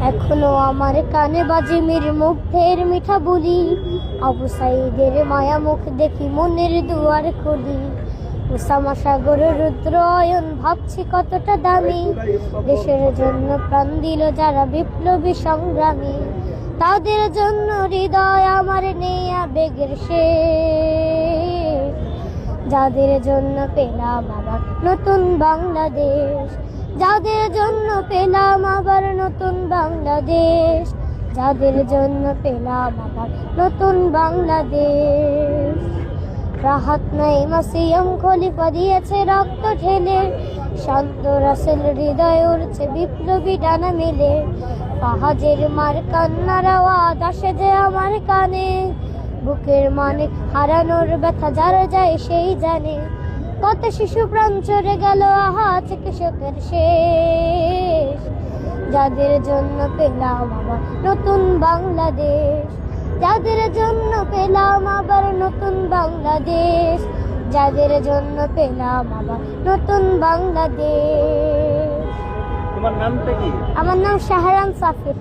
এখনো আমার কানে বাজে মীর মুগ্ধের মিঠা বলি, আবু সাইদের মায়া মুখ দেখি মনের দুয়ার খুলি। উসামা সাগর রুদ্র অয়ন ভাবছি কতটা দামি, দেশের জন্য প্রাণ দিল যারা বিপ্লবী সংগ্রামী। তাদের জন্য হৃদয় আমার নেই আবেগের শেষ, যাদের জন্য পেলাম আবার নতুন বাংলাদেশ, যাদের জন্য পেলাম আবার নতুন বাংলাদেশ, যাদের জন্য পেলাম আবার নতুন বাংলাদেশ। রাহাত নাইম আসিয়াম খলিফা দিয়েছে রক্ত ঢেলে, শান্ত রাসেল হৃদয় উড়ছে বিপ্লবী ডানা মেলে। ফাহাজের মার কান্নার আওয়াজ আসে যে আমার কানে, বুকের মানে হারানোর ব্যথা যার যায় সেই জানে। কত শিশু প্রাণ চড়ে গেল আহা চিকিৎসকের শেষ, যাদের জন্য পেলাম আবার নতুন বাংলাদেশ, যাদের জন্য পেলাম আবার নতুন বাংলাদেশ, যাদের জন্য পেলাম আবার নতুন বাংলাদেশ। তোমার নামটা কি? আমার নাম শাহরান সাফির।